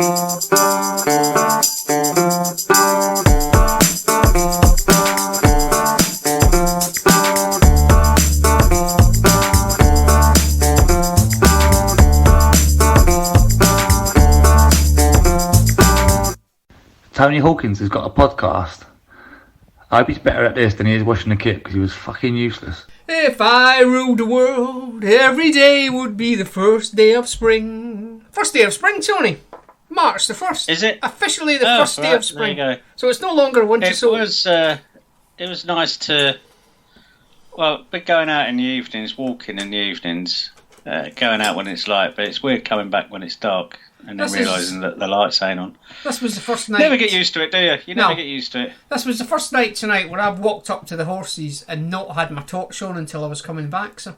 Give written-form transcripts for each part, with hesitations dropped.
Tony Hawkins has got a podcast. I hope he's better at this than he is washing the kit, because he was fucking useless. If I ruled the world, every day would be the first day of spring. First day of spring, Tony. March the 1st. Is it? Officially the first day of spring. There you go. So it's no longer winter solstice. It was nice to... Well, but going out in the evenings, walking in the evenings, going out when it's light, but it's weird coming back when it's dark. And then realising that the lights ain't on. This was the first night. Never get used to it, do you? You never get used to it. This was the first night tonight where I've walked up to the horses and not had my torch on until I was coming back. So,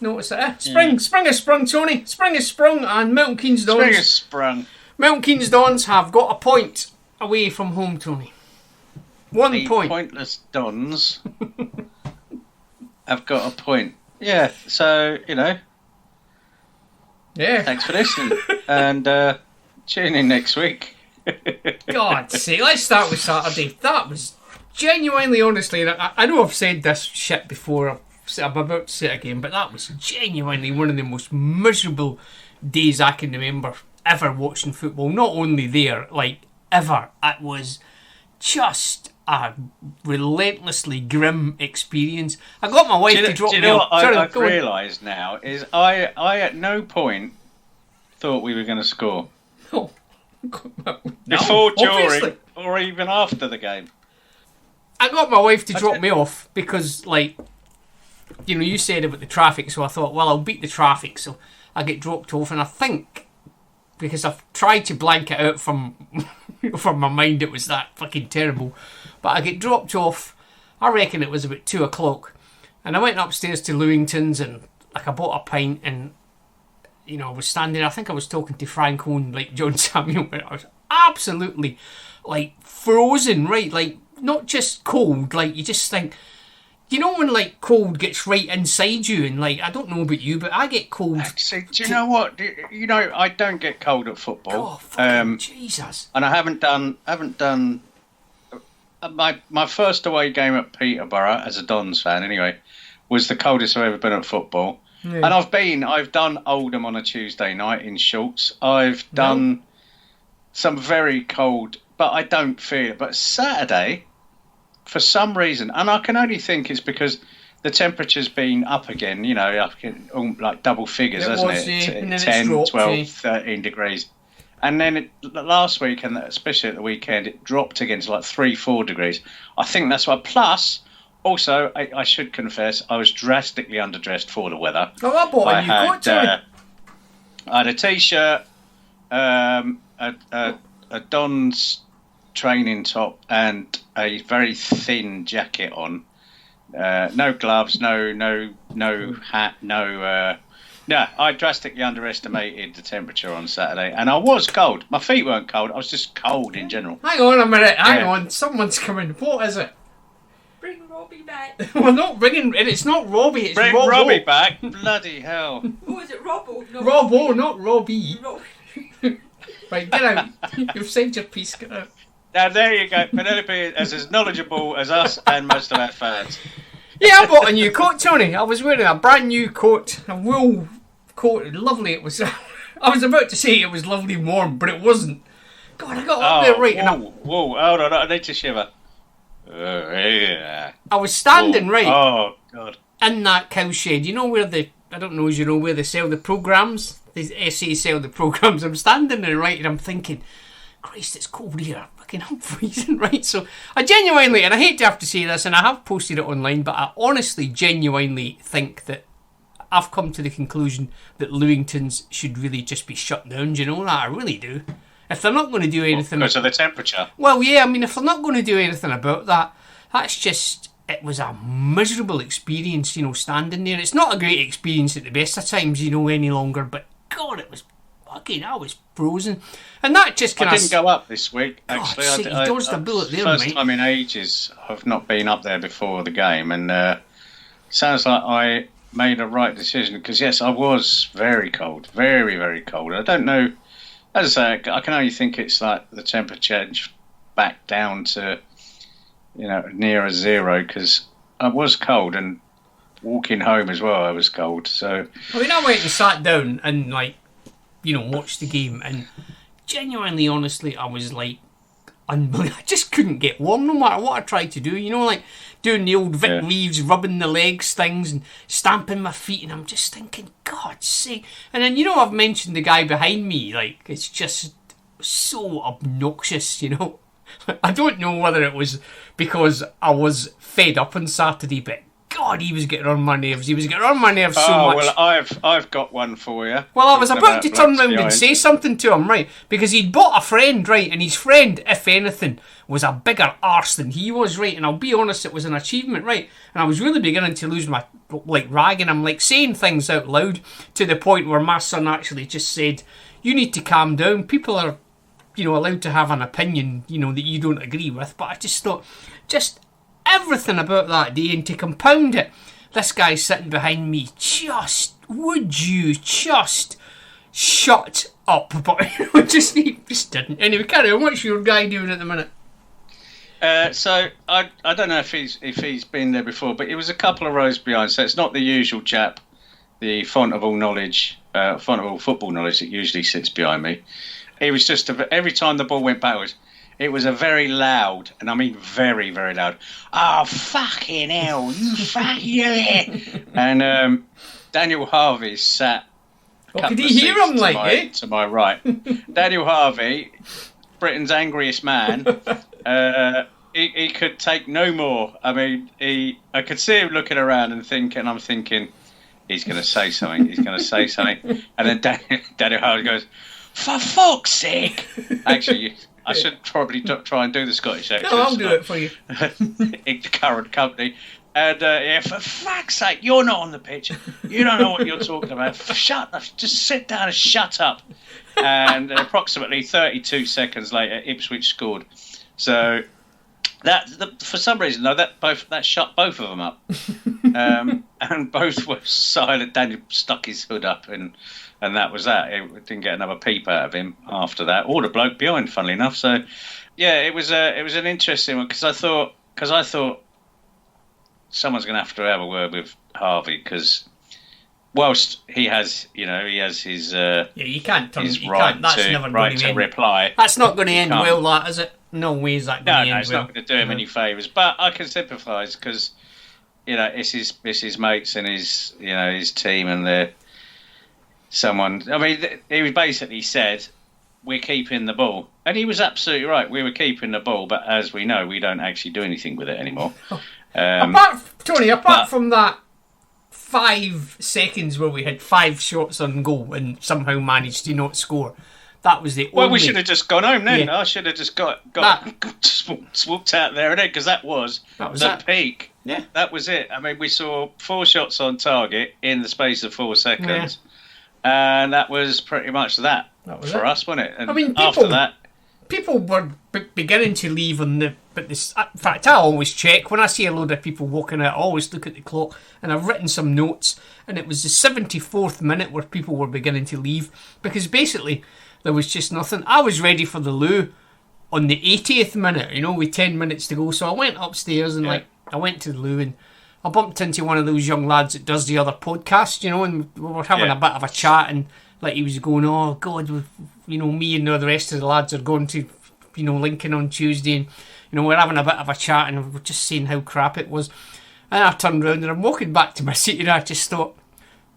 notice that. Spring has sprung, Tony. Spring has sprung, and Milton Keynes Dons. Spring has sprung. Milton Keynes Dons have got a point away from home, Tony. 1 point. Pointless Dons have got a point. Yeah. So Yeah. Thanks for listening. And tune in next week. God's sake, let's start with Saturday. That was genuinely, honestly, and I know I've said this shit before, I'm about to say it again, but that was genuinely one of the most miserable days I can remember ever watching football. Not only there, ever. It was just a relentlessly grim experience. I got my wife to drop me off. What I've realised now is I at no point thought we were going to score. No. Before, during, or even after the game. I got my wife to drop me off because, you said about the traffic, so I thought, well, I'll beat the traffic, so I get dropped off, and I think, because I've tried to blank it out from my mind, it was that fucking terrible, but I get dropped off, I reckon it was about 2 o'clock, and I went upstairs to Lewington's, and I bought a pint, and I was standing, I think I was talking to Frank Owen, like John Samuel, but I was absolutely, frozen, right? Not just cold, you just think, when, cold gets right inside you, and, I don't know about you, but I get cold. Actually, do you know what? I don't get cold at football. Oh, fucking Jesus. And I haven't done my first away game at Peterborough, as a Dons fan anyway, was the coldest I've ever been at football. Yeah. And I've done Oldham on a Tuesday night in shorts. I've done some very cold, but I don't feel it. But Saturday, for some reason, and I can only think it's because the temperature's been up again, up in, double figures, hasn't it? 10, 12, 13 degrees. And then last week, and especially at the weekend, it dropped again to 3-4 degrees. I think that's why. Plus, also, I should confess, I was drastically underdressed for the weather. Oh, I bought a new coat, Tony. I had a T-shirt, a Don's training top, and a very thin jacket on. No gloves, no hat, no. I drastically underestimated the temperature on Saturday, and I was cold. My feet weren't cold; I was just cold in general. Hang on a minute, hang on. Someone's coming. What is it? Bring Robbie back. We're not bringing. It's not Robbie. It's Bring Robbo. Robbie back. Bloody hell! Oh, is it Robbo? Robbo, not Robbie. Right, get out. You've said your piece. Get out. Now there you go. Penelope is as knowledgeable as us and most of our fans. Yeah, I bought a new coat, Tony. I was wearing a brand new coat, a wool coat. Lovely it was. I was about to say it was lovely and warm, but it wasn't. God, I got up there right. Whoa, hold on, I need to shiver. I was standing right. Oh, God. In that cowshed. Where I don't know, where they sell the programmes? The SA sell the programmes. I'm standing there right and I'm thinking, Christ, it's cold here. I'm freezing, right? So I genuinely, and I hate to have to say this, and I have posted it online, but I honestly, genuinely think that I've come to the conclusion that Lewington's should really just be shut down. Do you know that? I really do. If they're not going to do anything... Because of the temperature? Well, yeah, if they're not going to do anything about that, that's just... It was a miserable experience, standing there. It's not a great experience at the best of times, any longer, but God, it was... Fucking, I was frozen. And that just kind of... I didn't go up this week, actually. I dodged a bullet there, mate. First time in ages I've not been up there before the game, and sounds like I made a right decision, because, yes, I was very cold. Very, very cold. I don't know As I say, I can only think it's like the temperature change back down to, nearer zero, because I was cold, and walking home as well, I was cold. So I mean, I went and sat down and watched the game, and genuinely, honestly, I was like, unbelievable. I just couldn't get warm no matter what I tried to do. Like doing the old Vic Reeves, rubbing the legs things and stamping my feet, and I'm just thinking, God's sake. And then I've mentioned the guy behind me, like it's just so obnoxious. I don't know whether it was because I was fed up on Saturday, but God, he was getting on my nerves. He was getting on my nerves so much. Well, I've got one for you. Well, I was about to turn round and say something to him, right? Because he'd bought a friend, right? And his friend, if anything, was a bigger arse than he was, right? And I'll be honest, it was an achievement, right? And I was really beginning to lose my, ragging him, saying things out loud to the point where my son actually just said, you need to calm down. People are, allowed to have an opinion, that you don't agree with. But I just thought, everything about that day, and to compound it, this guy sitting behind me, would you just shut up? But he just didn't. Anyway, carry on. What's your guy doing at the minute? So I don't know if he's been there before, but it was a couple of rows behind. So it's not the usual chap, the font of all knowledge, font of all football knowledge that usually sits behind me. It was just every time the ball went backwards, it was a very loud, and I mean very, very loud, oh, fucking hell, you fucking... And Daniel Harvey sat... could he hear him, to my right. Daniel Harvey, Britain's angriest man, he could take no more. I mean, I could see him looking around and I'm thinking, he's going to say something, And then Daniel Harvey goes, for fuck's sake! Actually, I should probably try and do the Scottish accent. No, I'll do it for you. In the current company. And for fuck's sake, you're not on the pitch. You don't know what you're talking about. Shut up. Just sit down and shut up. And approximately 32 seconds later, Ipswich scored. So for some reason, though, that shut both of them up. And both were silent. Daniel stuck his hood up and that was that. It didn't get another peep out of him after that, or the bloke behind, funnily enough. So, yeah, it was an interesting one, because I thought someone's going to have a word with Harvey, because whilst he has his you can't turn, his you right can't, that's to never right going to end. Reply, that's not going to end well, that is it? No way is that going to end well. No, it's not going to do him any favours. But I can sympathise, because it's his mates and his team, and they're. Someone, I mean, he basically said, we're keeping the ball. And he was absolutely right. We were keeping the ball, but as we know, we don't actually do anything with it anymore. Apart from that 5 seconds where we had 5 shots on goal and somehow managed to not score, that was the only... Well, we should have just gone home then. Yeah. I should have just got swooped out there, because that was the peak. Yeah. That was it. I mean, we saw 4 shots on target in the space of 4 seconds. Yeah. And that was pretty much that for us, wasn't it? And I mean, after that, people were beginning to leave on the. But this, in fact, I always check when I see a load of people walking out. I always look at the clock, and I've written some notes. And it was the 74th minute where people were beginning to leave, because basically there was just nothing. I was ready for the loo on the 80th minute, with 10 minutes to go. So I went upstairs and I went to the loo, and I bumped into one of those young lads that does the other podcast, and we were having a bit of a chat, and he was going, oh God, me and the rest of the lads are going to, Lincoln on Tuesday, and we're having a bit of a chat, and we're just saying how crap it was. And I turned around and I'm walking back to my seat, and I just thought,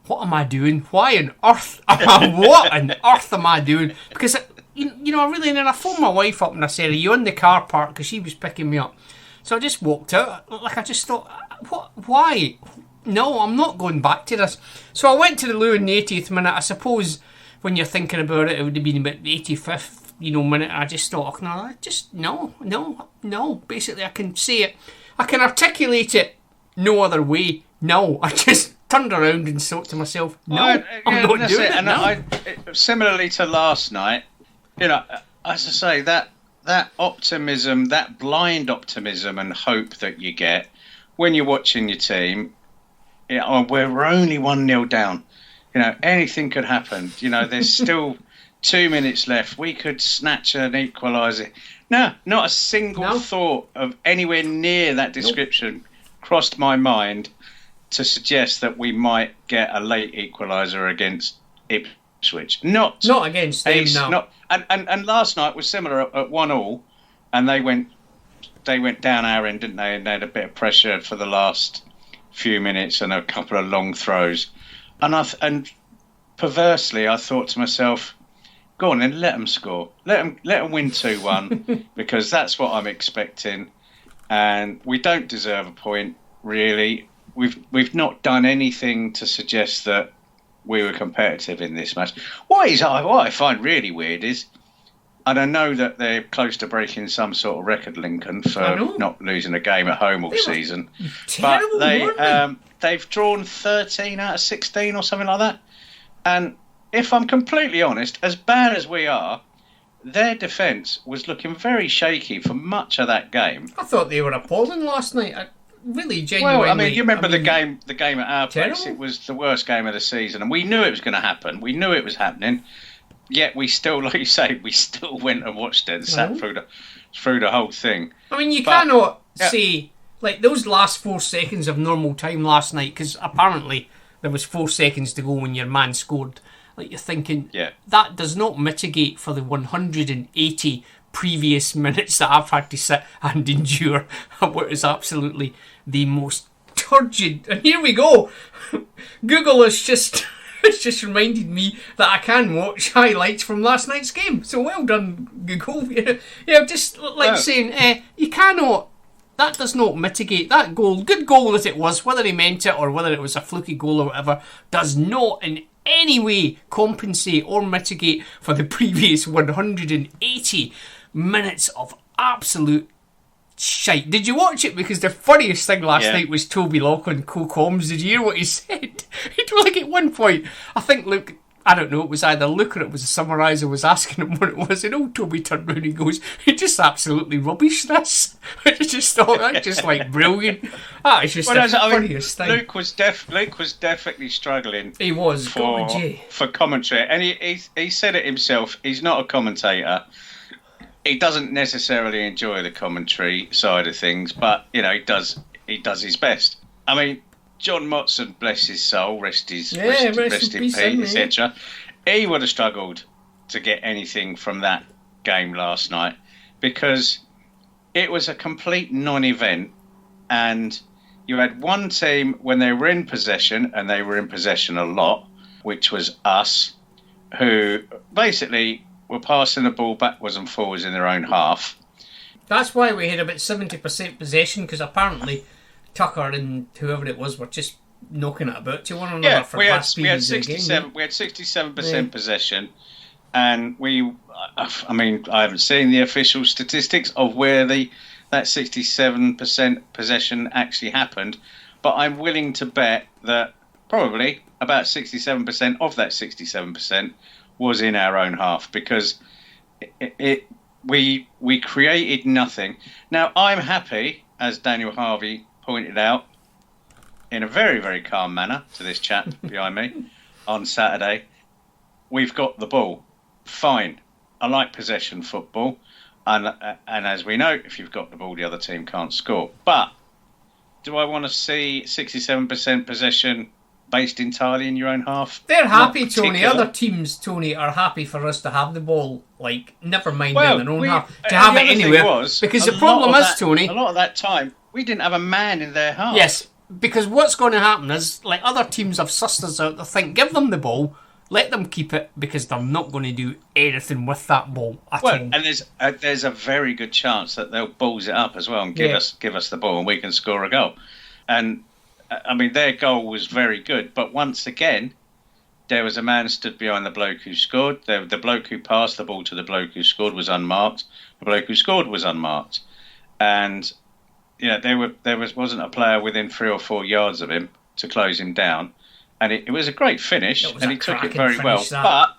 what am I doing? Why on earth what on earth am I doing? Because and then I phoned my wife up and I said, are you in the car park? Because she was picking me up. So I just walked out. I just thought, what? Why? No, I'm not going back to this. So I went to the loo in the 80th minute. I suppose when you're thinking about it, it would have been about the 85th, minute. I just thought, no. Basically, I can say it. I can articulate it no other way. No, I just turned around and thought to myself, no, I'm not doing it. And no. Similarly to last night, as I say, that optimism, that blind optimism and hope that you get when you're watching your team, we're only 1-0 down. Anything could happen. There's still 2 minutes left. We could snatch an equaliser. No, not a single thought of anywhere near that description crossed my mind to suggest that we might get a late equaliser against Ipswich. Not against them, no. Not, and last night was similar at 1-1, and they went down our end, didn't they? And they had a bit of pressure for the last few minutes and a couple of long throws. And perversely, I thought to myself, go on then, let them score. Let them win 2-1 because that's what I'm expecting. And we don't deserve a point, really. We've not done anything to suggest that we were competitive in this match. What I find really weird is, and I know that they're close to breaking some sort of record, Lincoln, for not losing a game at home all season. Terrible, but they've drawn 13 out of 16 or something like that. And if I'm completely honest, as bad as we are, their defence was looking very shaky for much of that game. I thought they were appalling last night. Really, genuinely. Well, you remember the game at our place. It was the worst game of the season, and we knew it was going to happen. We knew it was happening. Yet we still, like you say, we still went and watched it and sat through the whole thing. I mean, you cannot say, like, those last 4 seconds of normal time last night, because apparently there was 4 seconds to go when your man scored. Like, you're thinking, that does not mitigate for the 180 previous minutes that I've had to sit and endure what is absolutely the most turgid. And here we go. Google has just... It's just reminded me that I can watch highlights from last night's game. So well done, Google. Just like saying, you cannot... That does not mitigate that goal. Good goal as it was, whether he meant it or whether it was a fluky goal or whatever, does not in any way compensate or mitigate for the previous 180 minutes of absolute shite. Did you watch it? Because the funniest thing last night was Toby Loughlin co-coms. Did you hear what he said? Like at one point, I think Luke, I don't know, it was either Luke or it was a summariser was asking him what it was, and old Toby turned round and goes, "It's just absolutely rubbish, this." I just thought that's just like brilliant. That is just the funniest thing. Luke was definitely struggling. He was for commentary, and he said it himself. He's not a commentator. He doesn't necessarily enjoy the commentary side of things, but he does his best. I mean, John Motson, bless his soul, rest in peace, etc. He would have struggled to get anything from that game last night because it was a complete non-event, and you had one team when they were in possession, and they were in possession a lot, which was us, who basically were passing the ball backwards and forwards in their own half. That's why we had about 70% possession, because apparently Tucker and whoever it was were just knocking it about to one another for vast periods of the game. We had 67% possession, and I haven't seen the official statistics of where that 67% possession actually happened, but I'm willing to bet that probably about 67% of that 67% was in our own half, because we created nothing. Now, I'm happy, as Daniel Harvey pointed out in a very, very calm manner to this chap behind me on Saturday, we've got the ball. Fine. I like possession football, and as we know, if you've got the ball, the other team can't score. But do I want to see 67% possession based entirely in your own half? They're happy, Tony. Other teams, Tony, are happy for us to have the ball. Like, never mind in their own half. To have it anywhere. Because the problem is, Tony... A lot of that time, we didn't have a man in their half. Yes, because what's going to happen is, like, other teams have sussed us out. They think, give them the ball, let them keep it, because they're not going to do anything with that ball at all. And there's a very good chance that they'll balls it up as well and give us the ball, and we can score a goal. And I mean, their goal was very good, but once again, there was a man stood behind the bloke who scored. The bloke who passed the ball to the bloke who scored was unmarked. The bloke who scored was unmarked, and there wasn't a player within 3 or 4 yards of him to close him down, and it was a great finish, and he took it very well. But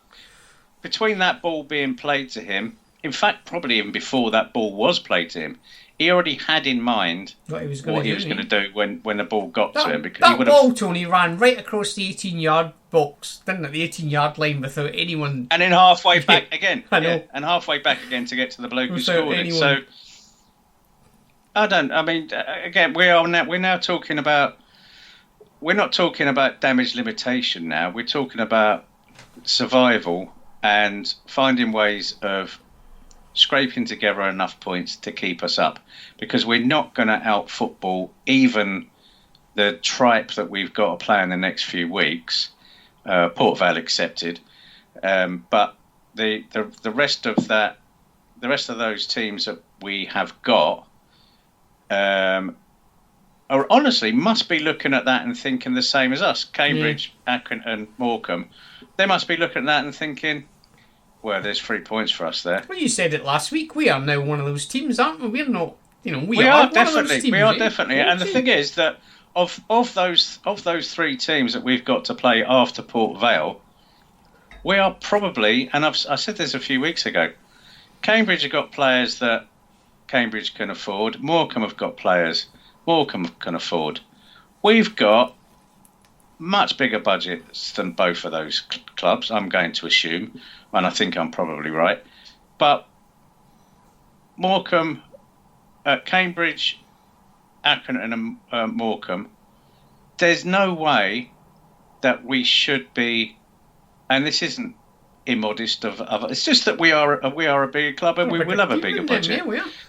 between that ball being played to him, in fact, probably even before that ball was played to him, he already had in mind what he was going to do when the ball got to him. Because that ball, Tony, ran right across the 18-yard box, didn't it? The 18-yard line without anyone. And then halfway back again. I know. Yeah, and halfway back again to get to the bloke who Without scored anyone. it. So again, we're now talking about. We're not talking about damage limitation now. We're talking about survival and finding ways of scraping together enough points to keep us up, because we're not going to out-football even the tripe that we've got to play in the next few weeks, Port Vale accepted. But the rest of that, the rest of those teams that we have got, are honestly must be looking at that and thinking the same as us. Cambridge, Accrington, Morecambe, they must be looking at that and thinking, well, there's 3 points for us there. Well, you said it last week. We are now one of those teams, aren't we? We're not. We are one definitely. Of those teams, we are definitely. And the thing is that of those 3 teams that we've got to play after Port Vale, we are probably, and I said this a few weeks ago, Cambridge have got players that Cambridge can afford. Morecambe have got players Morecambe can afford. We've got much bigger budgets than both of those clubs, I'm going to assume, and I think I'm probably right. But Morecambe, Cambridge, Accrington and Morecambe, there's no way that we should be, and this isn't immodest of other. It's just that we are a bigger club and we will have a bigger budget.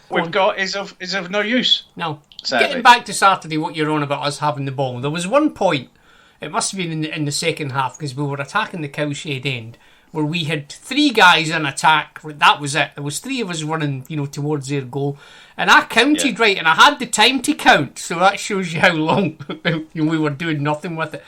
We've got is of no use. No. Sadly. Getting back to Saturday, what you're on about us having the ball. There was one point, it must have been in the second half, because we were attacking the cowshed end, where we had 3 guys in attack. That was it. There was 3 of us running, towards their goal, and I counted right, and I had the time to count. So that shows you how long we were doing nothing with it.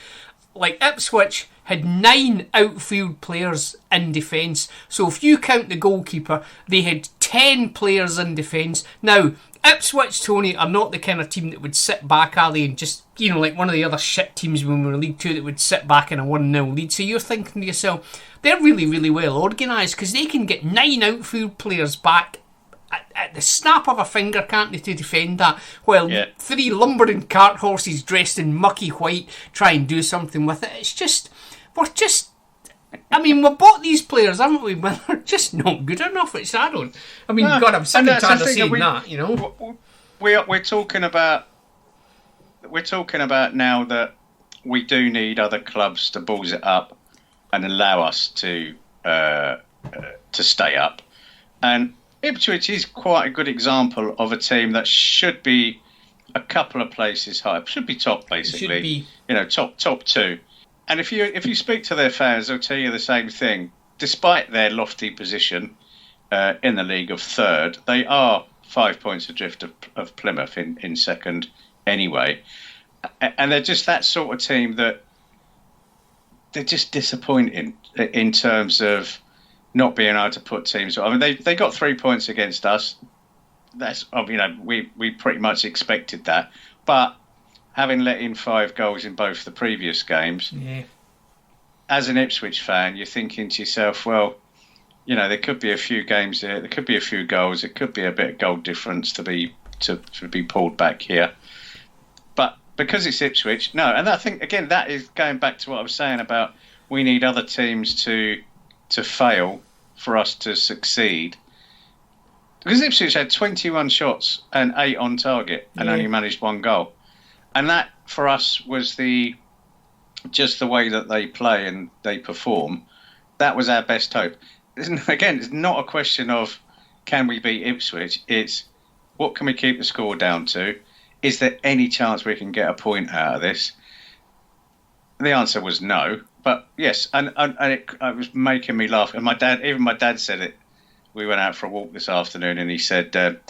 Like Ipswich had 9 outfield players in defence. So if you count the goalkeeper, they had 10 players in defence. Now, Ipswich, Tony, are not the kind of team that would sit back, are they, and just, like one of the other shit teams when we were League 2 that would sit back in a 1-0 lead. So you're thinking to yourself, they're really, really well organised, because they can get 9 outfield players back at the snap of a finger, can't they, to defend that, while 3 lumbering cart horses dressed in mucky white try and do something with it. It's just, we bought these players, haven't we? But they're just not good enough. I'm sick and tired of saying that, We're talking about now that we do need other clubs to balls it up and allow us to stay up. And Ipswich is quite a good example of a team that should be a couple of places higher. Should be top, basically. Top 2. And if you speak to their fans, they'll tell you the same thing. Despite their lofty position in the league of 3rd, they are 5 points adrift of Plymouth in second anyway. And they're just that sort of team that they're just disappointing in terms of not being able to put teams. They got 3 points against us. That's we pretty much expected that, but having let in 5 goals in both the previous games, as an Ipswich fan, you're thinking to yourself, well, there could be a few games there, there could be a few goals, it could be a bit of goal difference to be pulled back here. But because it's Ipswich, no, and I think again that is going back to what I was saying about we need other teams to fail for us to succeed. Because Ipswich had 21 shots and 8 on target and only managed 1 goal. And that, for us, was just the way that they play and they perform. That was our best hope. Again, it's not a question of can we beat Ipswich. It's what can we keep the score down to? Is there any chance we can get a point out of this? The answer was no. But yes, and it was making me laugh. And my dad said it. We went out for a walk this afternoon, and he said, but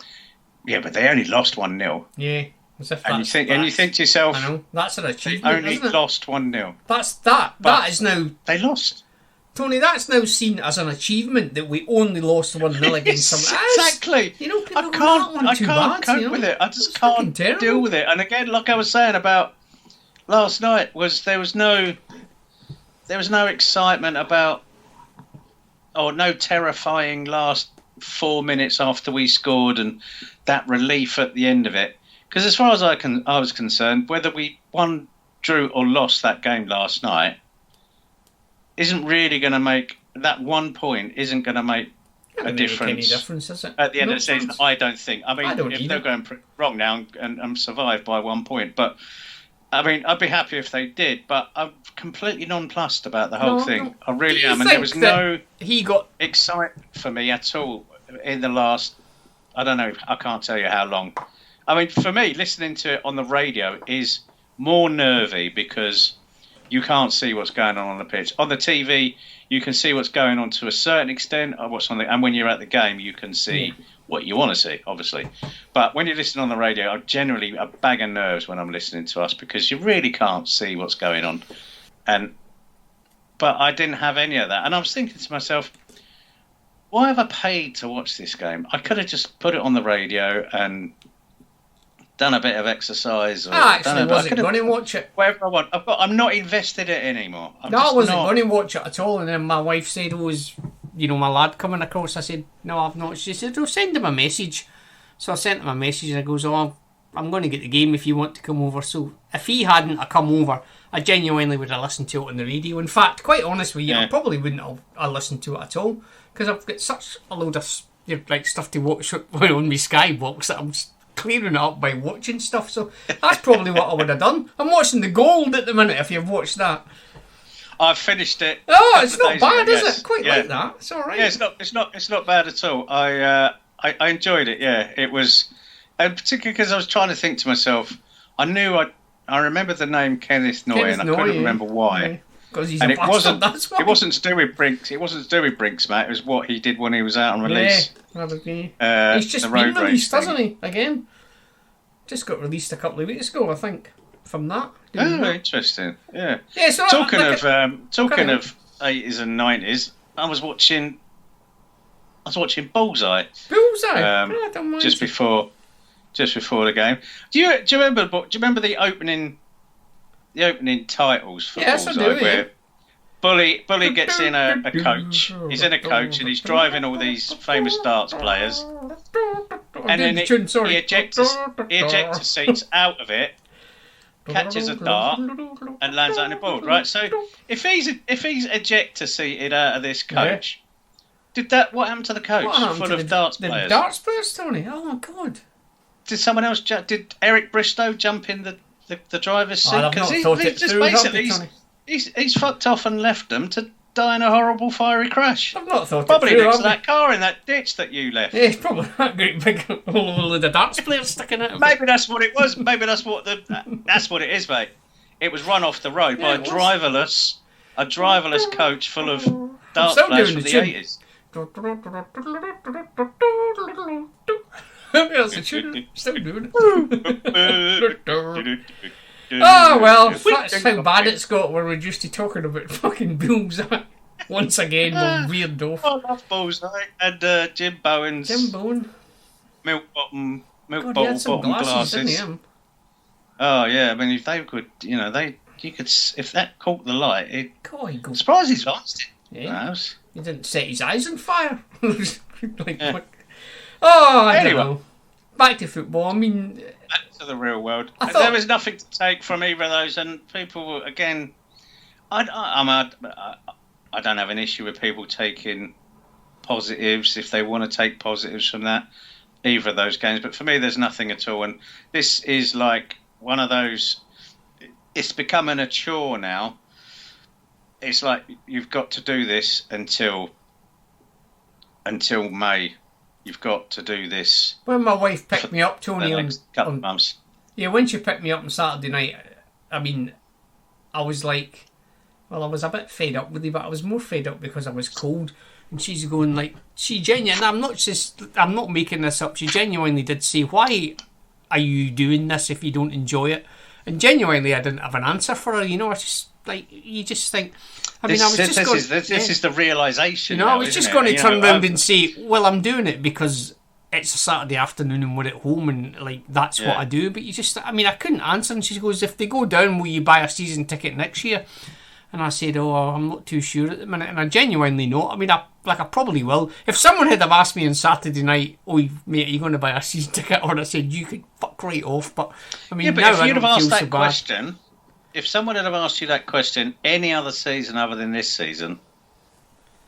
they only lost 1-0. Yeah. As if and you think to yourself, I know, that's an achievement. They only lost 1-0. That is now. They lost. Tony, that's now seen as an achievement that we only lost 1-0 against someone. Exactly. People I can't cope with it. I just can't deal with it. And again, like I was saying about last night, there was no excitement about, or no terrifying last 4 minutes after we scored and that relief at the end of it. Because as far as I was concerned, whether we won, drew or lost that game last night, isn't really going to make that 1 point isn't going to make a difference. Any difference, is it? At the end of the season, I don't think. I mean, if either. they're going wrong now and survive by 1 point, but I mean, I'd be happy if they did. But I'm completely nonplussed about the whole thing. I really am, and there was no excitement for me at all in the last. I don't know. I can't tell you how long. I mean, for me, listening to it on the radio is more nervy because you can't see what's going on the pitch. On the TV, you can see what's going on to a certain extent, and when you're at the game, you can see what you want to see, obviously. But when you're listening on the radio, I'm generally a bag of nerves when I'm listening to us because you really can't see what's going on. But I didn't have any of that. And I was thinking to myself, why have I paid to watch this game? I could have just put it on the radio and done a bit of exercise. I actually wasn't going to watch it. Whatever I want. I'm not invested in it anymore. I wasn't going to watch it at all. And then my wife said, my lad coming across. I said, no, I've not. She said, send him a message. So I sent him a message and he goes, I'm going to get the game if you want to come over. So if he hadn't come over, I genuinely would have listened to it on the radio. In fact, quite honest with you, I probably wouldn't have listened to it at all because I've got such a load of stuff to watch on my Skybox that I'm clearing it up by watching stuff. So that's probably what I would have done. I'm watching The Gold at the minute. If you've watched that, I've finished it. Oh, it's not bad, is it? Quite like that. It's all right. Yeah, it's not bad at all. I enjoyed it. Yeah, it was, and particularly because I was trying to think to myself. I remember the name Kenneth Noy, and I couldn't remember why. Because he's and a bastard, that's why. It wasn't to do with Brinks. It wasn't to do with Brinks, Matt. It was what he did when he was out on release. Yeah, he's just been released, hasn't he? Again, just got released a couple of weeks ago, I think. From that. Interesting. Yeah. Yeah. So talking of 80s and 90s, I was watching Bullseye. Bullseye. I don't mind just before the game. Do you remember the opening titles for Bullseye? I do, where Bully gets in a coach. He's in a coach and he's driving all these famous darts players. And then he ejector seats out of it, catches a dart, and lands on the board. Right. So if he's ejector seated out of this coach, what happened to the coach full of darts players? The darts players, Tony. Oh my God. Did someone else? Did Eric Bristow jump in the driver's seat? I've not thought it through. He's fucked off and left them to die in a horrible fiery crash. I've not thought probably it through. Next to that car in that ditch that you left. Yeah, it's probably that great big all of the darts players sticking out. Maybe that's what it was. Maybe that's what it is, mate. It was run off the road by a driverless coach full of darts players from the 80s. That's a tune. Still doing it. Oh well, that's how bad it's got. We're reduced to talking about fucking Bullseye once again. We're weird off. I love Bullseye and Jim Bowen. Milk bottom glasses. Didn't he? Oh yeah, I mean if they could, you could if that caught the light, it. I'm surprised he's lost it. Yeah. Perhaps. He didn't set his eyes on fire. I don't know. Back to football. I mean, back to the real world. There was nothing to take from either of those, and people again. I don't have an issue with people taking positives if they want to take positives from that, either of those games. But for me, there's nothing at all, and this is like one of those. It's becoming a chore now. It's like you've got to do this until May. You've got to do this. When my wife picked me up, Tony, on couple of months. Yeah, when she picked me up on Saturday night, I mean, I was like, well, I was a bit fed up with it, but I was more fed up because I was cold. And she's going like, I'm not making this up. She genuinely did say, why are you doing this if you don't enjoy it? And genuinely, I didn't have an answer for her. I just you just think. This is the realisation. I was just going to turn around and say, well, I'm doing it because it's a Saturday afternoon and we're at home and that's what I do. But I couldn't answer. And she goes, if they go down, will you buy a season ticket next year? And I said, I'm not too sure at the minute. And I genuinely not. I mean, I probably will. If someone had have asked me on Saturday night, mate, are you going to buy a season ticket? Or I said, you could fuck right off. But I mean, but now if you'd have asked that so question, if someone had have asked you that question any other season other than this season,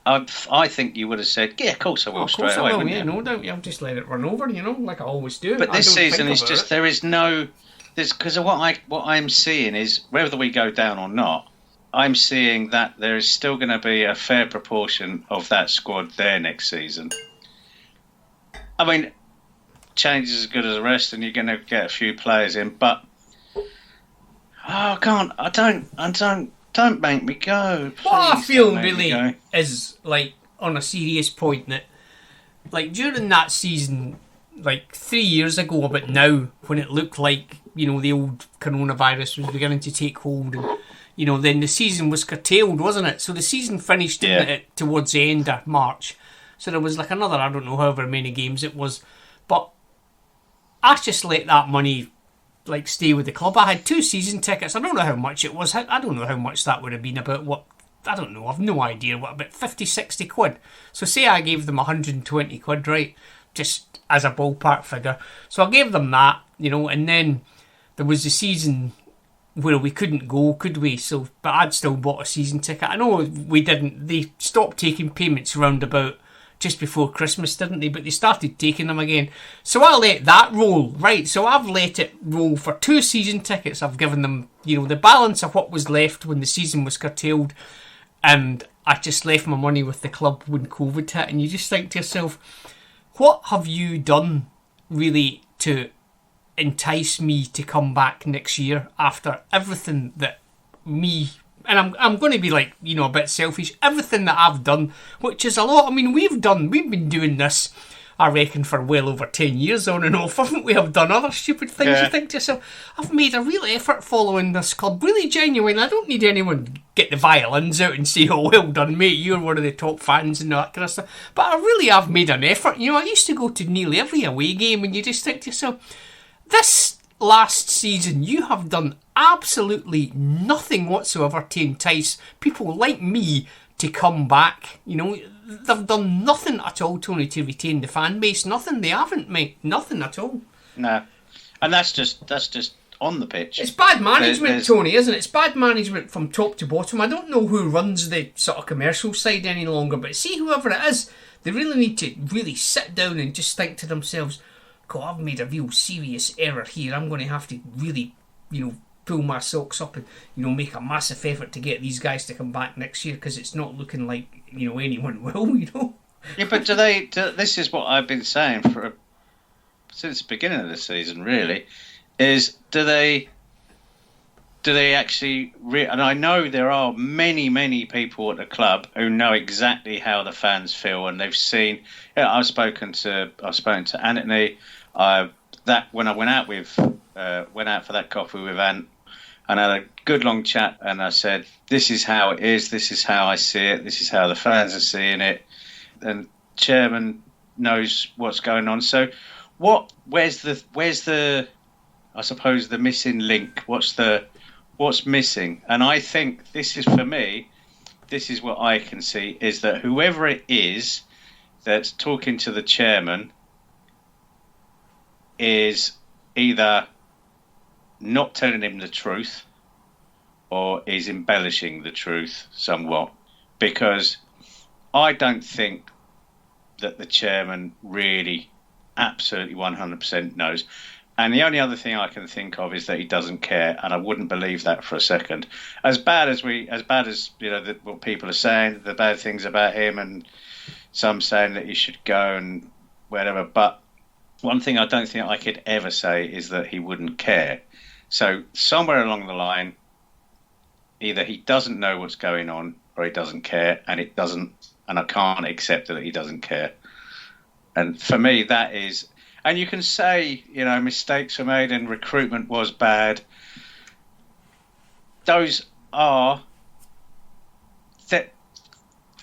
I think you would have said, yeah, of course I will, straight away. Will, yeah, no doubt. I'll just let it run over, like I always do. But this season is just, there is no, because of what I'm seeing is, whether we go down or not, I'm seeing that there is still going to be a fair proportion of that squad there next season. I mean, change is as good as the rest, and you're going to get a few players in, but don't make me go. Please, what I feel don't make me really go. is, like, on a serious point, that, like, during that season, like 3 years ago, but now, when it looked like, you know, the old coronavirus was beginning to take hold, and, you know, then the season was curtailed, wasn't it? So the season finished didn't it, towards the end of March. So there was like another, I don't know, however many games it was. But I just let that money, like, stay with the club. I had 2 season tickets. I don't know how much it was. I don't know how much that would have been. About what? I don't know. I've no idea. What, about 50, 60 quid? So say I gave them 120 quid, right? Just as a ballpark figure. So I gave them that, you know, and then there was the season where we couldn't go, could we? So, but I'd still bought a season ticket. I know we didn't. They stopped taking payments round about just before Christmas, didn't they? But they started taking them again. So I let that roll, right? So I've let it roll for 2 season tickets. I've given them, you know, the balance of what was left when the season was curtailed, and I just left my money with the club when COVID hit. And you just think to yourself, what have you done really to entice me to come back next year after everything that me, and I'm going to be, like, you know, a bit selfish, everything that I've done, which is a lot. I mean, we've been doing this, I reckon, for well over 10 years on and off, haven't we? Have done other stupid things. You think to yourself, I've made a real effort following this club, really genuine. I don't need anyone to get the violins out and say, oh, well done, mate, you're one of the top fans and all that kind of stuff. But I really have made an effort. You know, I used to go to nearly every away game, and you just think to yourself, this last season, you have done absolutely nothing whatsoever to entice people like me to come back. You know, they've done nothing at all, Tony, to retain the fan base. Nothing. They haven't, mate. Nothing at all. No, and that's just on the pitch. It's bad management, Tony, isn't it? It's bad management from top to bottom. I don't know who runs the sort of commercial side any longer, but see, whoever it is, they really need to really sit down and just think to themselves, God, I've made a real serious error here. I'm going to have to really, you know, pull my socks up and, you know, make a massive effort to get these guys to come back next year, because it's not looking like, you know, anyone will, you know. Yeah, but this is what I've been saying since the beginning of the season, really, is do they actually, and I know there are many people at the club who know exactly how the fans feel, and they've seen, I've spoken to Anthony, that when I went out for that coffee with Ant, and I had a good long chat, and I said, this is how it is, this is how I see it, this is how the fans are seeing it, and chairman knows what's going on. So where's the I suppose the missing link? What's missing? And I think this is, for me, this is what I can see, is that whoever it is that's talking to the chairman is either not telling him the truth or is embellishing the truth somewhat, because I don't think that the chairman really absolutely 100% knows. And the only other thing I can think of is that he doesn't care, and I wouldn't believe that for a second. As bad as you know, what people are saying, the bad things about him, and some saying that he should go and whatever, but one thing I don't think I could ever say is that he wouldn't care. So somewhere along the line, either he doesn't know what's going on or he doesn't care, and I can't accept that he doesn't care. And for me, that is, and you can say, you know, mistakes were made and recruitment was bad. Those are, that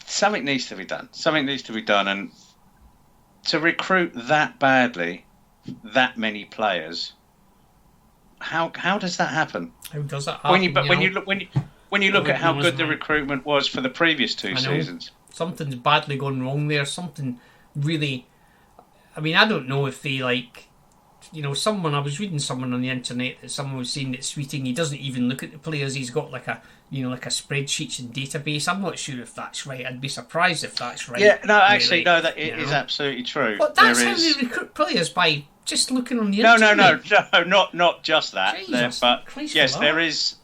something needs to be done. Something needs to be done, and to recruit that badly, that many players, how does that happen? How does that happen? When you look at how good the recruitment was for the previous 2 seasons, something's badly gone wrong there. Something really. I mean, I don't know if they, like, someone, I was reading someone on the internet that someone was saying that Sweeting, he doesn't even look at the players. He's got like a spreadsheets and database. I'm not sure if that's right. I'd be surprised if that's right. Yeah, no, actually, right, no, that it is absolutely true. But that's how they recruit players, by just looking on the internet. No, not just that. Jesus, but yes, there is.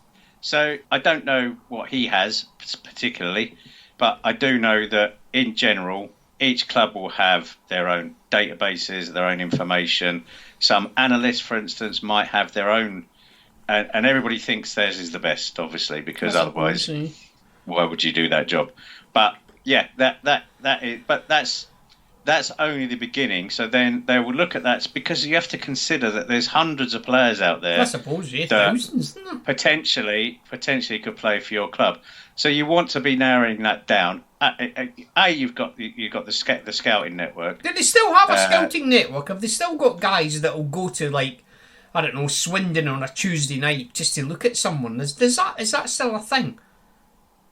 So I don't know what he has particularly, but I do know that in general, each club will have their own databases, their own information. Some analysts, for instance, might have their own, and everybody thinks theirs is the best, obviously, because otherwise, why would you do that job? But yeah, that is. But that's only the beginning. So then they will look at that, because you have to consider that there's hundreds of players out there. I suppose, yeah, thousands, isn't there? Potentially could play for your club. So you want to be narrowing that down. You've got the scouting network. Do they still have a scouting network? Have they still got guys that will go to, like, I don't know, Swindon on a Tuesday night just to look at someone? Is that still a thing?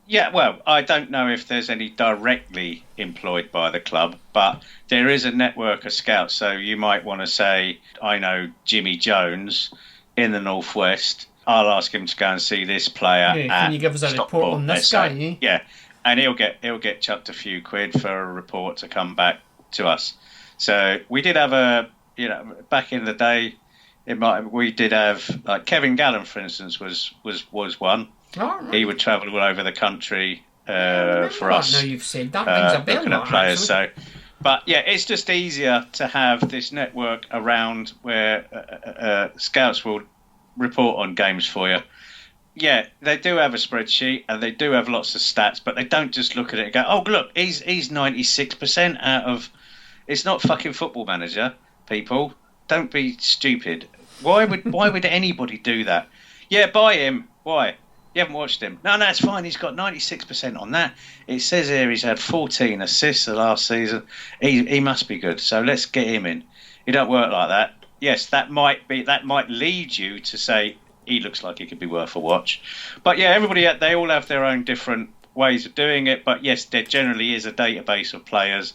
Yeah, well, I don't know if there's any directly employed by the club, but there is a network of scouts. So you might want to say, I know Jimmy Jones in the Northwest. I'll ask him to go and see this player. Yeah, can you give us a report on this guy? Yeah, and he'll get chucked a few quid for a report to come back to us. So we did have back in the day, we did have, like, Kevin Gallen, for instance, was one. Oh, right. He would travel all over the country for us. Now you've said that, rings a bell. Looking at players. So, but yeah, it's just easier to have this network around where scouts will report on games for you. Yeah, they do have a spreadsheet and they do have lots of stats, but they don't just look at it and go, "Oh, look, he's 96% out of." It's not fucking Football Manager, people. Don't be stupid. Why would anybody do that? Yeah, buy him. Why? You haven't watched him. No, it's fine. He's got 96% on that. It says here he's had 14 assists the last season. He must be good. So let's get him in. It don't work like that. Yes, that might lead you to say he looks like he could be worth a watch. But yeah, they all have their own different ways of doing it. But yes, there generally is a database of players.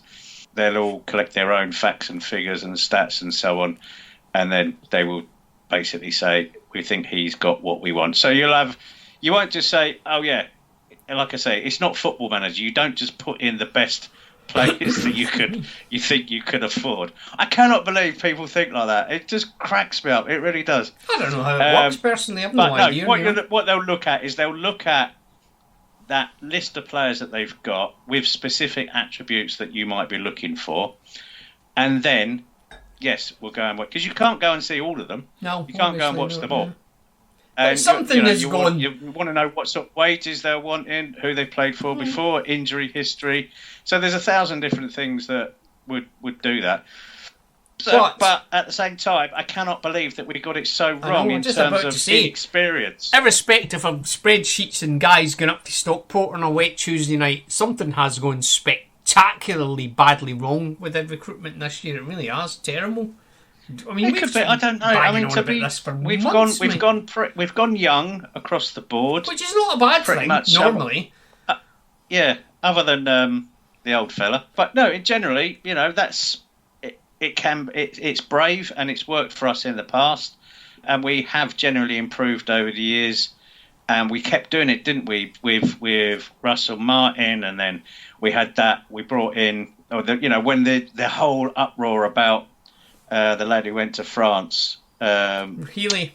They'll all collect their own facts and figures and stats and so on, and then they will basically say, we think he's got what we want. So you won't just say, oh yeah, like I say, it's not Football Manager. You don't just put in the best players that you think you could afford. I cannot believe people think like that. It just cracks me up. It really does. I don't know how it works personally. I have no idea. What they'll look at is they'll look at that list of players that they've got with specific attributes that you might be looking for, and then yes, we'll go and because you can't go and see all of them. No, you can't go and watch them all. And something has gone. You want to know what sort of wages they're wanting, who they've played for before, injury history. So there's 1,000 different things that would do that. So, but at the same time, I cannot believe that we got it so wrong in terms of experience. Irrespective of spreadsheets and guys going up to Stockport on a wet Tuesday night, something has gone spectacularly badly wrong with the recruitment this year. It really has. Terrible. I mean, it could be. I don't know. I mean, we've gone young across the board, which is not a bad thing normally. Yeah, other than the old fella. But no, generally, that's it. It's brave and it's worked for us in the past, and we have generally improved over the years. And we kept doing it, didn't we? With Russell Martin, and then we had that. We brought in, when the whole uproar about. The lad who went to France. Healy.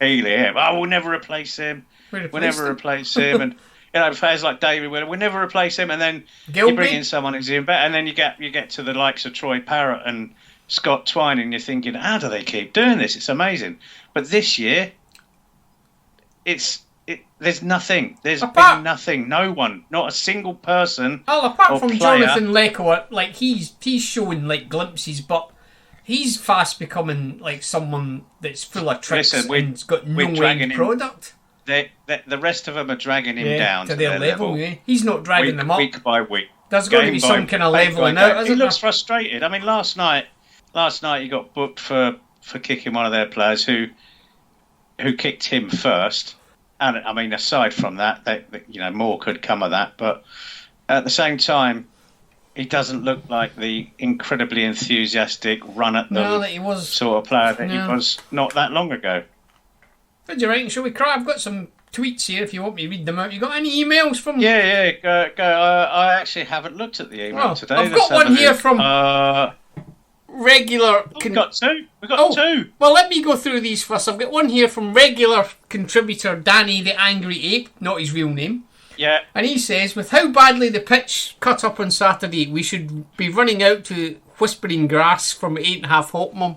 Yeah. Oh, we'll never replace him. We'll never replace him. And players like David, we'll never replace him. And then you bring in someone who's even better. And then you get to the likes of Troy Parrott and Scott Twine, and you're thinking, how do they keep doing this? It's amazing. But this year, there's nothing. There's been nothing. No one. Not a single person. Well, apart from Jonathan Leco, like he's showing like glimpses, but he's fast becoming like someone that's full of tricks and's got no end product. The rest of them are dragging him down to their level. Yeah. He's not dragging them up week by week. There's got to be some kind of leveling out. He looks frustrated. I mean, last night he got booked for kicking one of their players who kicked him first. And I mean, aside from that, more could come of that. But at the same time, he doesn't look like the incredibly enthusiastic run at them that he was. sort of player that he was not that long ago. What do you reckon? Shall we cry? I've got some tweets here if you want me to read them out. You got any emails from? Yeah, go. I actually haven't looked at the email today. I've got one here from regular. We've got two. We've got two. Well, let me go through these first. I've got one here from regular contributor Danny the Angry Ape, not his real name. Yeah. And he says, with how badly the pitch cut up on Saturday, we should be running out to Whispering Grass from 8.5 Hot Mum.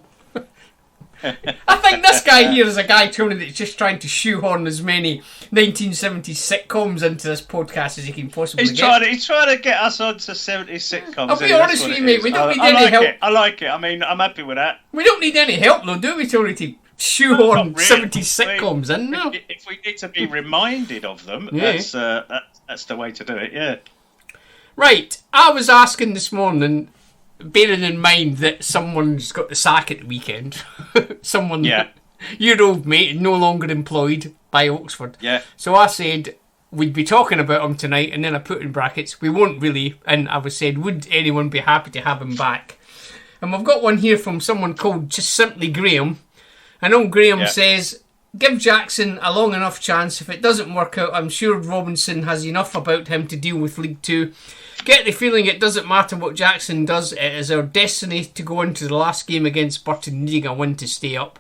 I think this guy here is a guy, Tony, that's just trying to shoehorn as many 1970s sitcoms into this podcast as he can possibly get. He's trying to get us onto 70s sitcoms. I'll be honest with you, mate. We don't need any help. I like it. I mean, I'm happy with that. We don't need any help, though, do we, Tony, to shoehorn 70s sitcoms in? No. If we need to be reminded of them, that's the way to do it, yeah. Right. I was asking this morning, bearing in mind that someone's got the sack at the weekend. Someone, your old mate, no longer employed by Oxford. Yeah. So I said we'd be talking about him tonight, and then I put in brackets, we won't really, and I was said, would anyone be happy to have him back? And we've got one here from someone called just simply Graham. And old Graham says, give Jackson a long enough chance. If it doesn't work out, I'm sure Robinson has enough about him to deal with League Two. Get the feeling it doesn't matter what Jackson does. It is our destiny to go into the last game against Burton needing a win to stay up.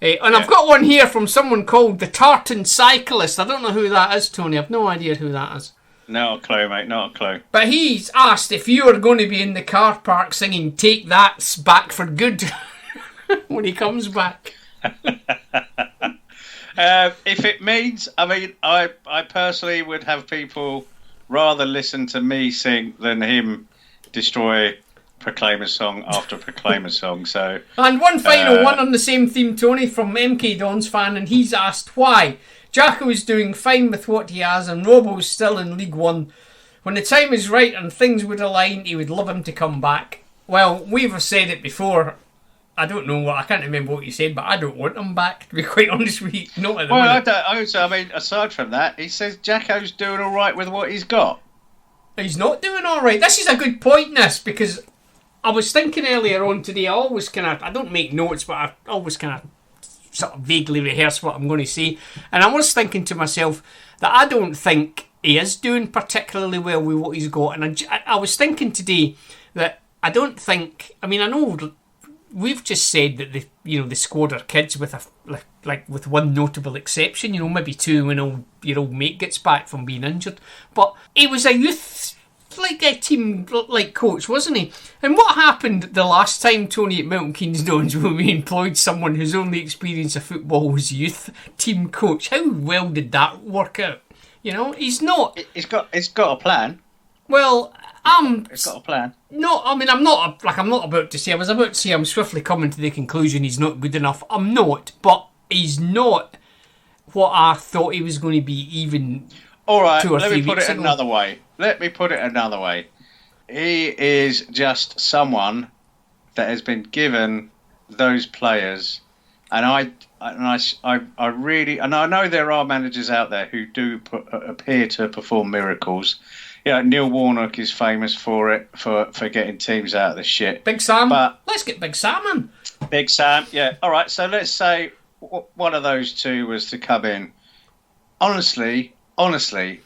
And I've got one here from someone called the Tartan Cyclist. I don't know who that is, Tony. I've no idea who that is. Not a clue, mate. Not a clue. But he's asked if you are going to be in the car park singing Take That's Back for Good when he comes back. If it means, I mean, I personally would have people rather listen to me sing than him destroy Proclaimer song after Proclaimer song. So, and one final one on the same theme, Tony, from MK Don's fan, and he's asked why Jacko is doing fine with what he has and Robbo's still in League One. When the time is right and things would align, he would love him to come back. Well, we've said it before. I don't know I can't remember what you said, but I don't want him back, to be quite honest with you. Not at the minute. I mean, aside from that, he says Jacko's doing all right with what he's got. He's not doing all right. This is a good point, this, because I was thinking earlier on today, I don't make notes, but I always kind of sort of vaguely rehearse what I'm going to say. And I was thinking to myself that I don't think he is doing particularly well with what he's got. And I was thinking today that I don't think, I mean, I know we've just said that the squad are kids with with one notable exception, maybe two when your old mate gets back from being injured. But he was a youth team coach, wasn't he? And what happened the last time, Tony, at Milton Keynes Dons when we employed someone whose only experience of football was youth team coach? How well did that work out? He's not. It's got a plan. Well, it's got a plan. No, I mean, I'm not about to say. I was about to say I'm swiftly coming to the conclusion he's not good enough. I'm not, but he's not what I thought he was going to be even. All right, 2 or 3 let me put weeks it ago. another way. He is just someone that has been given those players, and I really, and I know there are managers out there who do appear to perform miracles. Neil Warnock is famous for it, for getting teams out of the shit. Big Sam. But let's get Big Sam in. Big Sam, yeah. All right, so let's say one of those two was to come in. Honestly,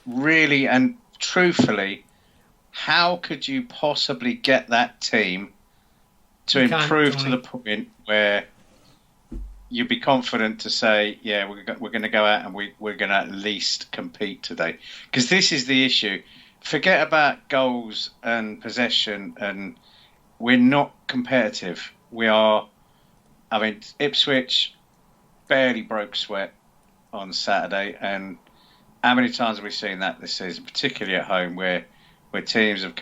really and truthfully, how could you possibly get that team to improve to the point where you'd be confident to say, yeah, we're going to go out and we're going to at least compete today? Because this is the issue. Forget about goals and possession, and we're not competitive. We are. I mean, Ipswich barely broke sweat on Saturday, and how many times have we seen that this season, particularly at home, where teams have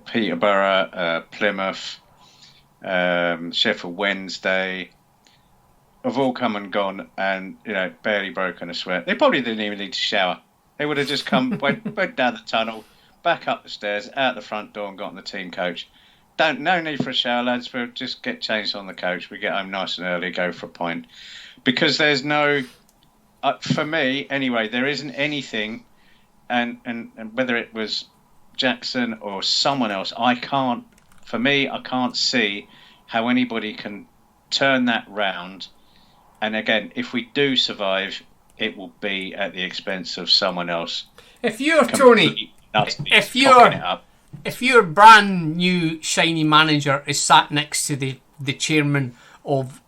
Peterborough, Plymouth, Sheffield Wednesday have all come and gone, and barely broken a sweat. They probably didn't even need to shower. They would have just went down the tunnel, back up the stairs, out the front door, and gotten the team coach. No need for a shower, lads. We'll just get changed on the coach. We get home nice and early, go for a pint. Because there's no, for me anyway, there isn't anything, and whether it was Jackson or someone else. I can't see how anybody can turn that round. And again, if we do survive, it will be at the expense of someone else. If you're Tony, if your brand new shiny manager is sat next to the chairman of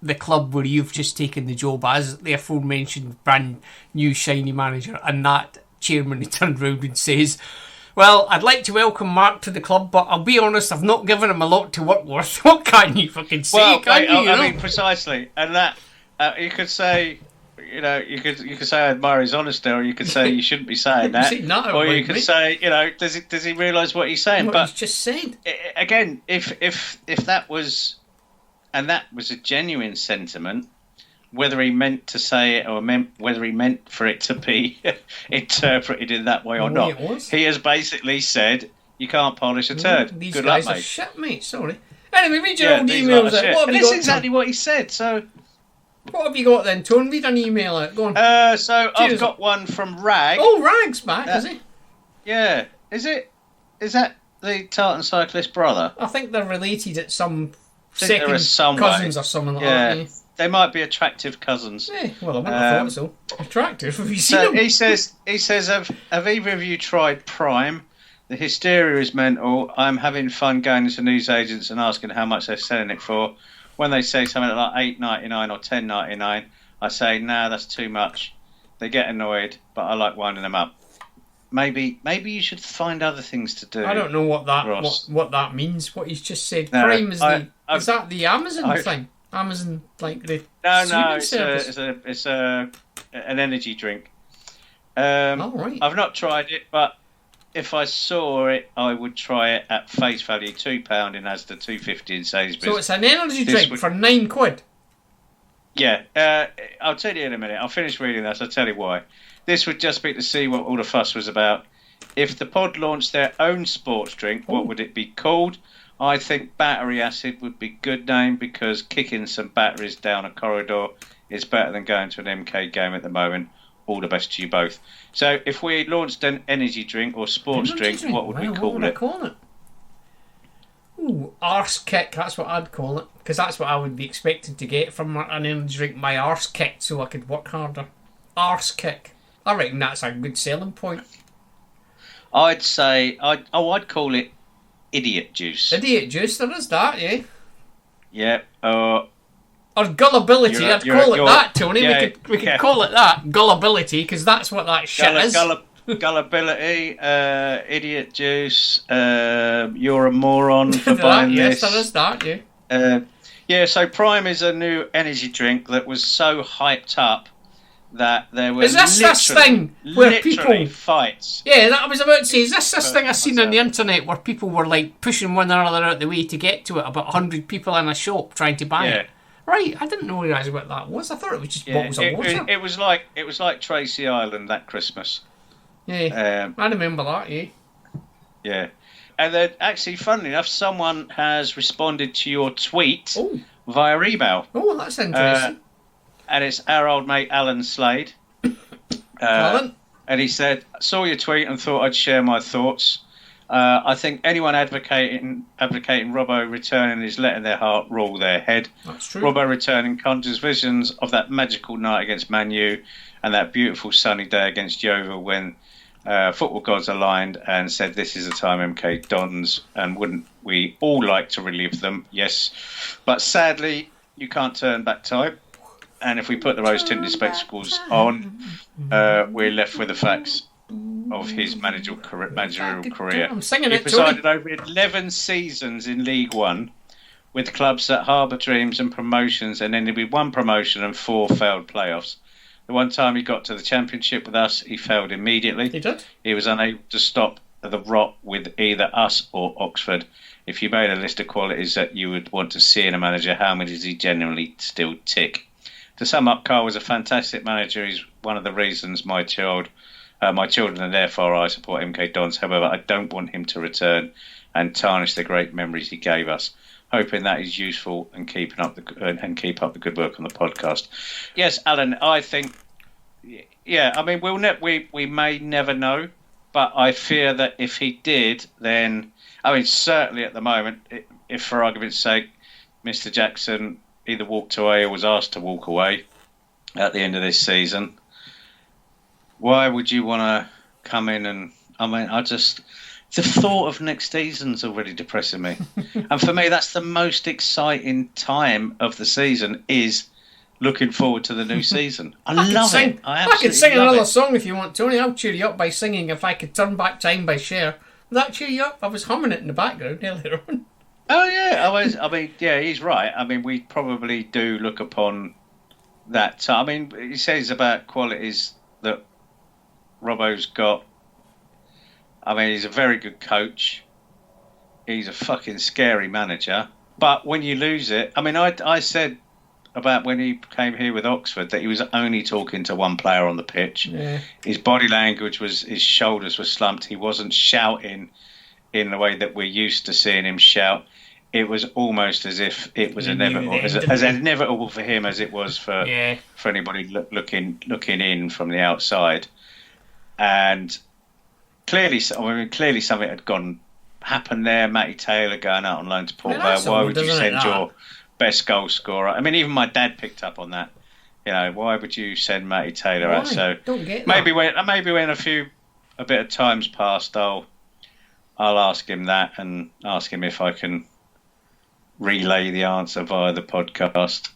the club where you've just taken the job as the aforementioned brand new shiny manager, and that chairman turned round and says, well, I'd like to welcome Mark to the club, but I'll be honest, I've not given him a lot to work with. What can you fucking say? Well, I mean, precisely. And that, you could say, you could say I admire his honesty, or you could say you shouldn't be saying that. Or you could say, does he realise what he's saying? What he's just said. Again, if that was, and that was a genuine sentiment, whether he meant to say it or whether he meant for it to be interpreted in that way or not, he has basically said you can't polish a turd. These Good guys luck, are mate. shit, mate. Sorry. Anyway, read your old emails out. What have you got? That's exactly what he said. So, what have you got then, Tone? Read an email out. Go on. So I've got one from Rag. Oh, Rag's back, is he? Yeah. Is that the Tartan cyclist brother? I think they're related at some There is some cousins way. or something like that. Yeah. They might be attractive cousins. Yeah, well, I wouldn't have thought so. Attractive? Have you seen them? He says, have either of you tried Prime? The hysteria is mental. I'm having fun going to newsagents and asking how much they're selling it for. When they say something like $8.99 or $10.99, I say, nah, that's too much. They get annoyed, but I like winding them up. Maybe you should find other things to do. I don't know what that means. What he's just said. No, Prime is is that the Amazon thing? Amazon, like the service? It's an energy drink. Right. I've not tried it, but if I saw it, I would try it at face value. £2 in Asda, $2.50 in Sainsbury's. So it's an energy drink for £9. Yeah, I'll tell you in a minute. I'll finish reading this. I'll tell you why. This would just be to see what all the fuss was about. If the pod launched their own sports drink, what would it be called? I think battery acid would be a good name, because kicking some batteries down a corridor is better than going to an MK game at the moment. All the best to you both. So if we launched an energy drink or sports drink, what would we call it? Ooh, arse kick, that's what I'd call it. Because that's what I would be expected to get from an energy drink, my arse kicked so I could work harder. Arse kick. I reckon that's a good selling point. I'd say, I'd call it idiot juice. Idiot juice, there is that, yeah. Yeah. Or gullibility, I'd call it that, Tony. Yeah, we could call it that, gullibility, because that's what that shit is. Gullibility, idiot juice, you're a moron for buying this. Yes, there is that, yeah. So Prime is a new energy drink that was so hyped up that there were this thing where people fights. Yeah, that I was about to say. Is this thing I seen on the internet where people were like pushing one another out the way to get to it? About 100 people in a shop trying to buy it. Right, I didn't realise what that was. I thought it was just bottles of water. It was like Tracy Island that Christmas. Yeah, I remember that. Yeah, and then actually, funnily enough, someone has responded to your tweet via email. Oh, that's interesting. And it's our old mate Alan Slade. Alan? And he said, saw your tweet and thought I'd share my thoughts. I think anyone advocating Robbo returning is letting their heart rule their head. That's true. Robbo returning conjures visions of that magical night against Man U and that beautiful sunny day against Yeovil when football gods aligned and said this is the time MK dons, and wouldn't we all like to relive them? Yes. But sadly, you can't turn back time. And if we put the rose-tinted spectacles on, we're left with the facts of his managerial career. I'm singing he it, presided over 11 seasons in League One with clubs that harbour dreams and promotions, and ended with 1 promotion and 4 failed playoffs. The one time he got to the Championship with us, he failed immediately. He did? He was unable to stop the rot with either us or Oxford. If you made a list of qualities that you would want to see in a manager, how many does he genuinely still tick? To sum up, Carl was a fantastic manager. He's one of the reasons my children and therefore I support MK Dons. However, I don't want him to return and tarnish the great memories he gave us. Hoping that is useful and keep up the good work on the podcast. Yes, Alan, I think, I mean, we may never know But I fear that if he did, then, I mean, certainly at the moment, if for argument's sake, Mr. Jackson either walked away or was asked to walk away at the end of this season, why would you want to come in and, I mean, the thought of next season's already depressing me. And for me, that's the most exciting time of the season, is looking forward to the new season. I love it. I could sing another song if you want, Tony. I'll cheer you up by singing If I Could Turn Back Time by Cher. Would that cheer you up? I was humming it in the background earlier on. Oh, yeah. I mean, yeah, he's right. I mean, we probably do look upon that. I mean, he says about qualities that Robbo's got. I mean, he's a very good coach. He's a fucking scary manager. But when you lose it, I mean, I said about when he came here with Oxford that he was only talking to one player on the pitch. Yeah. His body language his shoulders were slumped. He wasn't shouting in the way that we're used to seeing him shout. It was almost as if it was inevitable, as inevitable for him as it was for anybody looking in from the outside. And clearly something had happened there. Matty Taylor going out on loan to Port Vale. Why would you send your best goal scorer? I mean, even my dad picked up on that. You know, why would you send Matty Taylor out? So don't get maybe when a bit of time's passed, I'll ask him that and ask him if I can relay the answer via the podcast.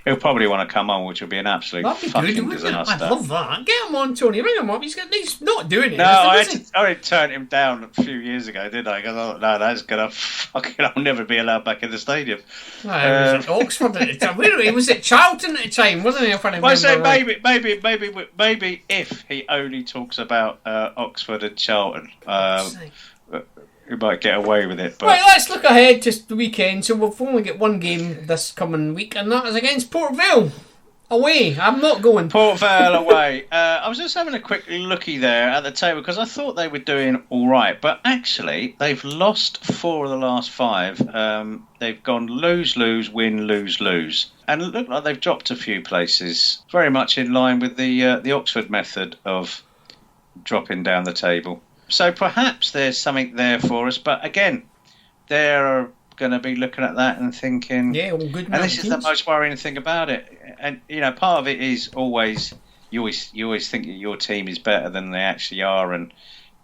He'll probably want to come on, which will be an absolute fucking disaster. I'd love that. Get him on, Tony. Ring him up. He's not doing it. No, I turned him down a few years ago, didn't I? Because I thought, no, that's gonna I'll never be allowed back in the stadium. He was at Oxford at the time. Where he was at Charlton at the time, wasn't he? I say maybe if he only talks about Oxford and Charlton. We might get away with it. But... Right, let's look ahead to the weekend. So we'll only get one game this coming week, and that is against Port Vale. Away. I'm not going. Port Vale away. I was just having a quick looky there at the table because I thought they were doing all right. But actually, they've lost 4 of the last 5. They've gone lose, win, lose. And it looked like they've dropped a few places. Very much in line with the Oxford method of dropping down the table. So perhaps there's something there for us, but again, they're going to be looking at that and thinking, yeah, all good. And this is the most worrying thing about it. And you know, part of it is always you always think that your team is better than they actually are, and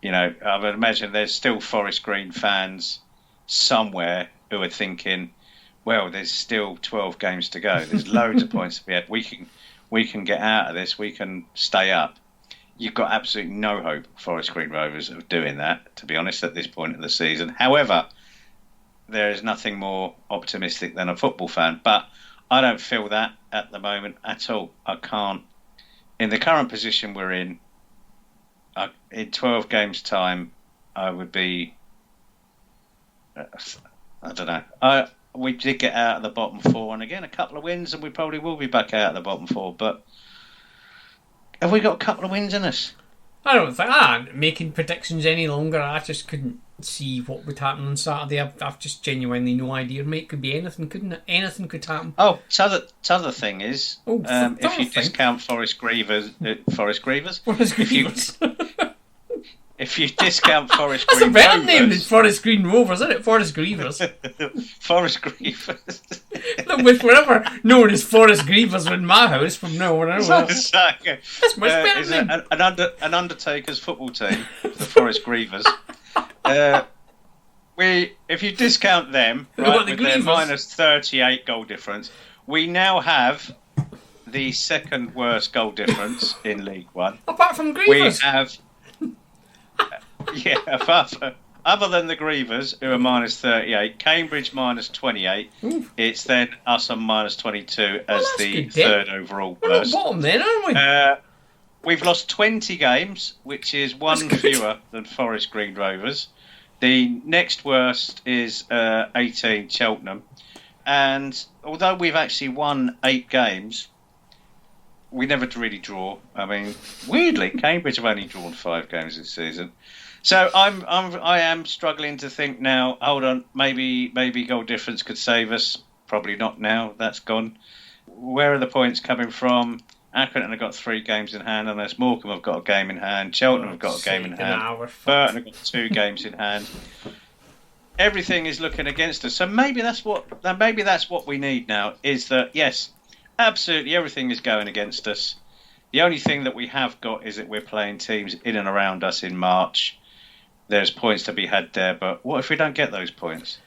you know, I would imagine there's still Forest Green fans somewhere who are thinking, well, there's still 12 games to go. There's loads of points to be had. We can get out of this. We can stay up. You've got absolutely no hope, Forest Green Rovers, of doing that, to be honest, at this point in the season. However, there is nothing more optimistic than a football fan. But I don't feel that at the moment at all. I can't. In the current position we're in 12 games' time, I would be... I don't know. We did get out of the bottom 4, and again, a couple of wins, and we probably will be back out of the bottom 4, but... Have we got a couple of wins in us? I don't think I'm making predictions any longer. I just couldn't see what would happen on Saturday. I've just genuinely no idea, mate. Could be anything, couldn't it? Anything could happen. Oh, t'other thing is, if you discount Forest Grievers, if you discount Forest Green Rovers... That's a better name than Forest Green Rovers, isn't it? Forest Grievers. Forest Grievers. With whatever known as Forest Grievers in my house from now on. That's much better name. An Undertaker's football team, the Forest Grievers. If you discount them, right, with their minus 38 goal difference, we now have the second worst goal difference in League One. Apart from Grievers. We have... other than the Grievers, who are minus 38, Cambridge minus 28. Ooh. It's then us on minus 22 as the third overall worst. We're not bottom then, aren't we? We've lost 20 games, which is one fewer than Forest Green Rovers. The next worst is 18, Cheltenham. And although we've actually won 8 games, we never really draw. I mean, weirdly, Cambridge have only drawn 5 games this season. So I am struggling to think now. Hold on, maybe goal difference could save us. Probably not now. That's gone. Where are the points coming from? Accrington have got 3 games in hand, unless Morecambe have got a game in hand. Cheltenham have got a game in hand. Burton have got 2 games in hand. Everything is looking against us. So maybe that's what we need now. Is that yes, absolutely everything is going against us. The only thing that we have got is that we're playing teams in and around us in March. There's points to be had there, but what if we don't get those points?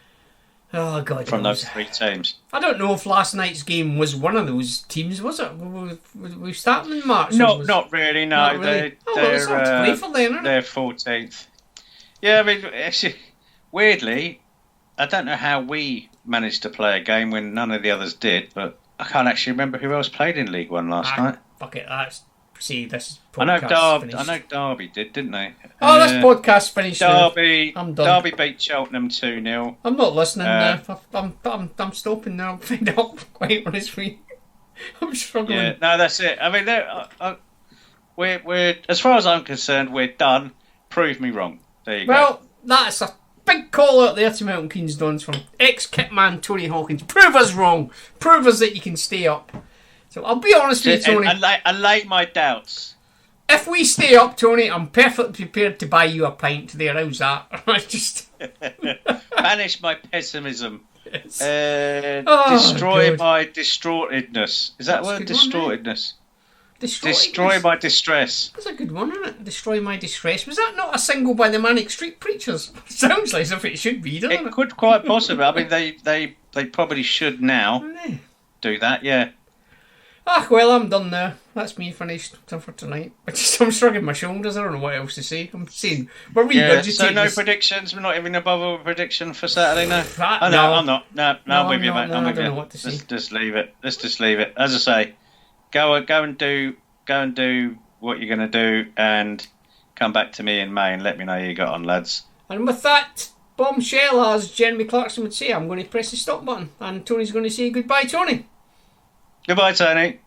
Oh God! From those 3 teams. I don't know if last night's game was one of those teams. Was it? We starting in March? No, not really. No, not really. They're 14th. Yeah, I mean, actually, weirdly, I don't know how we managed to play a game when none of the others did, but I can't actually remember who else played in League One last night. Fuck it, this I know finished. Derby did, didn't they? Oh, this podcast finished. Derby. I'm done. Derby beat Cheltenham 2-0. I'm not listening now. I'm stopping now. I'm fed up. Quite honestly, I'm struggling. Yeah, no, that's it. I mean, we're as far as I'm concerned, we're done. Prove me wrong. There you go. Well, that's a big call out there to Milton Keynes Dons from ex-kitman Tony Hawkins. Prove us wrong. Prove us that you can stay up. So I'll be honest with you, Tony. I lay my doubts. If we stay up, Tony, I'm perfectly prepared to buy you a pint there. How's that? I just banish my pessimism. Yes. Destroy God. my distraughtedness. Is that word? Distraughtedness. Destroy my distress. That's a good one, isn't it? Destroy my distress. Was that not a single by the Manic Street Preachers? Sounds like as if it should be, doesn't it? It could quite possibly. I mean, they probably should now do that. Yeah. Ah, well, I'm done now. That's me finished for tonight. I'm shrugging my shoulders. I don't know what else to say. I'm saying we're regurgitating. So no predictions. We're not even above a prediction for Saturday. No. No, I'm not. No, I'm with you, mate. I'm with you. I don't know what to say. Let's just leave it. Let's just leave it. As I say, go and do what you're going to do, and come back to me in May and let me know how you got on, lads. And with that bombshell, as Jeremy Clarkson would say, I'm going to press the stop button, and Tony's going to say goodbye, Tony. Goodbye, Tony.